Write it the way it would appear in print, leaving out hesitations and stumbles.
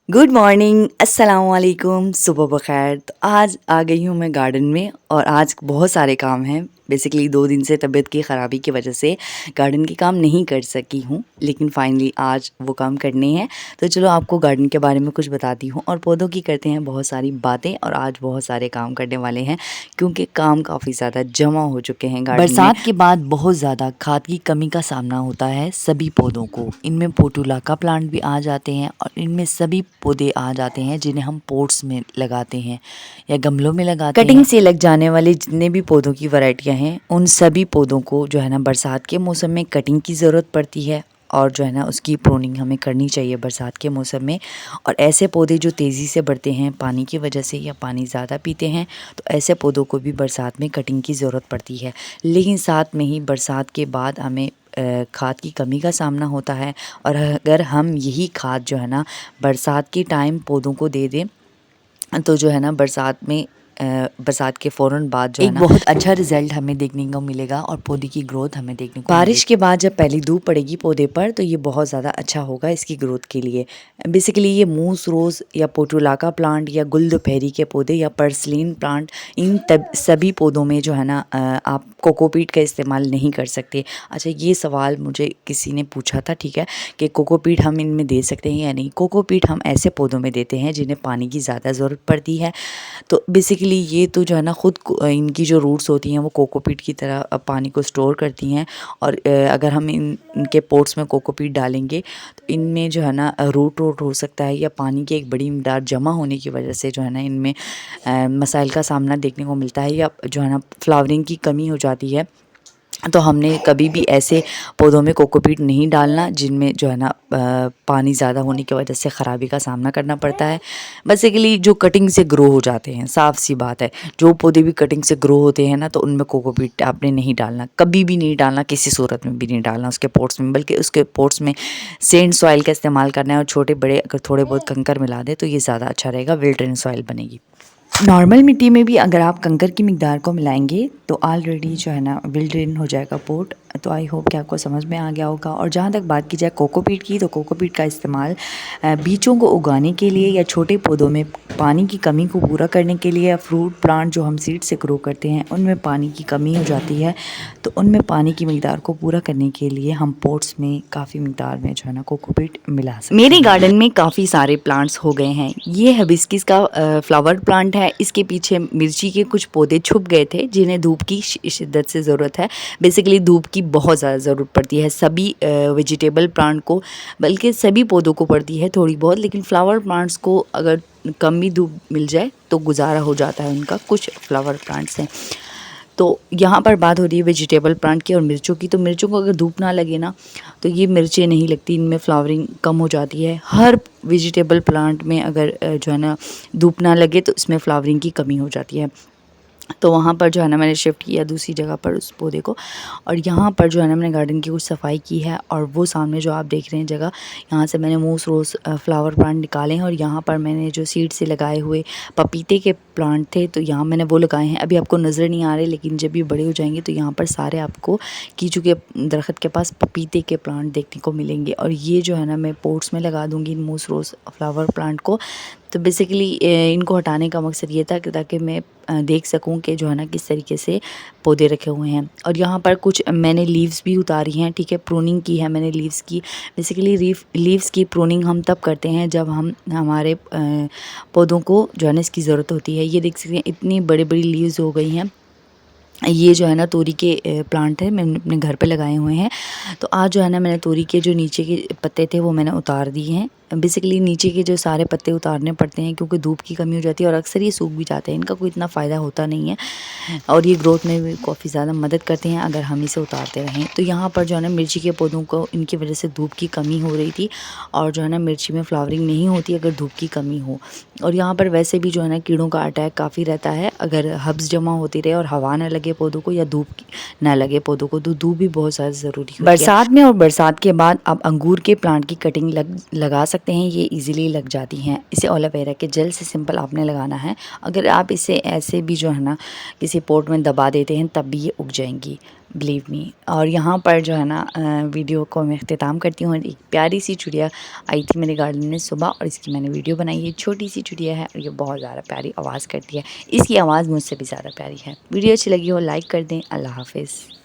Good morning, अस्सलाम वालेकुम, सुबह बखैर। तो आज आ गई हूँ मैं गार्डन में और आज बहुत सारे काम हैं। बेसिकली 2 दिन से तबीयत की ख़राबी की वजह से गार्डन के काम नहीं कर सकी हूँ, लेकिन फाइनली आज वो काम करने हैं। तो चलो आपको गार्डन के बारे में कुछ बताती हूँ और पौधों की करते हैं बहुत सारी बातें। और आज बहुत सारे काम करने वाले हैं क्योंकि काम काफ़ी ज़्यादा जमा हो चुके हैं गार्डन में। बरसात के बाद बहुत ज़्यादा खाद की कमी का सामना होता है सभी पौधों को। इनमें पोर्टुलाका प्लांट भी आ जाते हैं और इनमें सभी पौधे आ जाते हैं जिन्हें हम पोट्स में लगाते हैं या गमलों में लगाते हैं। कटिंग से लग जाने वाले जितने भी पौधों की वैरायटियां हैं, उन सभी पौधों को जो है ना बरसात के मौसम में कटिंग की ज़रूरत पड़ती है और जो है ना उसकी प्रूनिंग हमें करनी चाहिए बरसात के मौसम में। और ऐसे पौधे जो तेज़ी से बढ़ते हैं पानी की वजह से या पानी ज़्यादा पीते हैं, तो ऐसे पौधों को भी बरसात में कटिंग की ज़रूरत पड़ती है। लेकिन साथ में ही बरसात के बाद हमें खाद की कमी का सामना होता है। और अगर हम यही खाद जो है ना बरसात के टाइम पौधों को दे दें, तो जो है ना बरसात के फ़ौरन बाद जो है ना बहुत अच्छा रिजल्ट हमें देखने को मिलेगा और पौधे की ग्रोथ हमें देखने को बारिश के बाद जब पहली धूप पड़ेगी पौधे पर, तो ये बहुत ज़्यादा अच्छा होगा इसकी ग्रोथ के लिए। बेसिकली ये मूस रोज़ या पोर्टुलाका प्लांट या गुलदोपहरी के पौधे या पर्सलिन प्लांट, इन सभी पौधों में जो है ना आप कोकोपीट का इस्तेमाल नहीं कर सकते। अच्छा, ये सवाल मुझे किसी ने पूछा था, ठीक है, कि कोकोपीट हम इनमें दे सकते हैं या नहीं। कोकोपीट हम ऐसे पौधों में देते हैं जिन्हें पानी की ज़्यादा ज़रूरत पड़ती है। तो बेसिकली ये तो जो है ना इनकी जो रूट्स होती हैं वो कोकोपीट की तरह पानी को स्टोर करती हैं। और अगर हम इनके पोट्स में कोकोपीट डालेंगे तो इनमें जो है ना रूट हो सकता है, या पानी की एक बड़ी मिक़दार जमा होने की वजह से जो है ना इनमें मसाइल का सामना देखने को मिलता है, या जो है ना फ्लावरिंग की कमी हो जाती है। तो हमने कभी भी ऐसे पौधों में कोकोपीट नहीं डालना जिनमें जो है ना पानी ज़्यादा होने की वजह से ख़राबी का सामना करना पड़ता है। बेसिकली जो कटिंग से ग्रो हो जाते हैं, साफ सी बात है, जो पौधे भी कटिंग से ग्रो होते हैं ना, तो उनमें कोकोपीट आपने नहीं डालना, कभी भी नहीं डालना, किसी सूरत में भी नहीं डालना उसके पोट्स में। बल्कि उसके पोट्स में सैंड सॉइल का इस्तेमाल करना है और छोटे बड़े अगर थोड़े बहुत कंकर मिला दें तो ये ज़्यादा अच्छा रहेगा, वेल ड्रेन सॉइल बनेगी। नॉर्मल मिट्टी में भी अगर आप कंकर की मिक़दार को मिलाएंगे तो ऑलरेडी जो है ना वेल ड्रेन हो जाएगा पोट। तो आई होप कि आपको समझ में आ गया होगा। और जहाँ तक बात की जाए कोकोपीट की, तो कोकोपीट का इस्तेमाल बीजों को उगाने के लिए या छोटे पौधों में पानी की कमी को पूरा करने के लिए, या फ्रूट प्लांट जो हम सीड से ग्रो करते हैं उनमें पानी की कमी हो जाती है, तो उनमें पानी की मिक़दार को पूरा करने के लिए हम पोट्स में काफ़ी मिक़दार में जो है ना कोकोपीट मिला सकते हैं। मेरे गार्डन में काफ़ी सारे प्लांट्स हो गए हैं। ये हिबिस्कस का फ्लावर प्लांट है। इसके पीछे मिर्ची के कुछ पौधे छुप गए थे जिन्हें धूप की शिद्दत से ज़रूरत है। बेसिकली धूप की बहुत ज़्यादा ज़रूरत पड़ती है सभी वेजिटेबल प्लांट को, बल्कि सभी पौधों को पड़ती है थोड़ी बहुत। लेकिन फ्लावर प्लांट्स को अगर कम भी धूप मिल जाए तो गुजारा हो जाता है उनका। कुछ फ्लावर प्लांट्स हैं। तो यहाँ पर बात हो रही है वेजिटेबल प्लांट की और मिर्चों की। तो मिर्चों को अगर धूप ना लगे ना तो ये मिर्चें नहीं लगती, इनमें फ्लावरिंग कम हो जाती है। हर वेजिटेबल प्लांट में अगर जो है ना धूप ना लगे तो इसमें फ्लावरिंग की कमी हो जाती है। तो वहाँ पर जो है ना मैंने शिफ्ट किया दूसरी जगह पर उस पौधे को, और यहाँ पर जो है ना मैंने गार्डन की कुछ सफाई की है। और वो सामने जो आप देख रहे हैं जगह, यहाँ से मैंने मूस रोज़ फ्लावर प्लांट निकाले हैं। और यहाँ पर मैंने जो सीड से लगाए हुए पपीते के प्लांट थे तो यहाँ मैंने वो लगाए हैं। अभी आपको नज़र नहीं आ रहे, लेकिन जब ये बड़े हो जाएंगे तो यहाँ पर सारे आपको कीचू के दरख्त के पास पपीते के प्लांट देखने को मिलेंगे। और ये जो है ना मैं पोट्स में लगा दूँगी इन मूस रोज़ फ्लावर प्लांट को। तो बेसिकली इनको हटाने का मकसद ये था कि ताकि मैं देख सकूं कि जो है ना किस तरीके से पौधे रखे हुए हैं। और यहाँ पर कुछ मैंने लीव्स भी उतारी हैं, ठीक है, प्रूनिंग की है मैंने लीव्स की। बेसिकली लीव्स की प्रूनिंग हम तब करते हैं जब हमारे पौधों को जो है ना इसकी ज़रूरत होती है। ये देख सकते हैं इतनी बड़ी बड़ी लीव्स हो गई हैं। ये जो है ना तोरी के प्लांट है, मैंने अपने घर पे लगाए हुए हैं। तो आज जो है ना मैंने तोरी के जो नीचे के पत्ते थे वो मैंने उतार दिए हैं। बेसिकली नीचे के जो सारे पत्ते उतारने पड़ते हैं क्योंकि धूप की कमी हो जाती है और अक्सर ये सूख भी जाते हैं, इनका कोई इतना फ़ायदा होता नहीं है और ये ग्रोथ में भी काफ़ी ज़्यादा मदद करते हैं अगर हम इसे उतारते रहें। तो यहाँ पर जो है ना मिर्ची के पौधों को इनकी वजह से धूप की कमी हो रही थी, और जो है ना मिर्ची में फ्लावरिंग नहीं होती अगर धूप की कमी हो। और यहाँ पर वैसे भी जो है ना कीड़ों का अटैक काफ़ी रहता है अगर हब्स जमा होती रहे और हवा ना लगे पौधों को या धूप ना लगे पौधों को, तो धूप भी बहुत ज़्यादा ज़रूरी है। बरसात में और बरसात के बाद आप अंगूर के प्लांट की कटिंग लगा सकते सकते हैं ये इजीली लग जाती हैं। इसे एलोवेरा के जेल से सिंपल आपने लगाना है। अगर आप इसे ऐसे भी जो है ना किसी पॉट में दबा देते हैं तब भी ये उग जाएंगी, बिलीव मी। और यहाँ पर जो है ना वीडियो को मैं अख्तिताम करती हूँ। एक प्यारी सी चिड़िया आई थी मेरे गार्डन में सुबह और इसकी मैंने वीडियो बनाई है। छोटी सी चिड़िया है और ये बहुत ज़्यादा प्यारी आवाज़ करती है। इसकी आवाज़ मुझसे भी ज़्यादा प्यारी है। वीडियो अच्छी लगी हो लाइक कर दें। अल्लाह हाफिज़।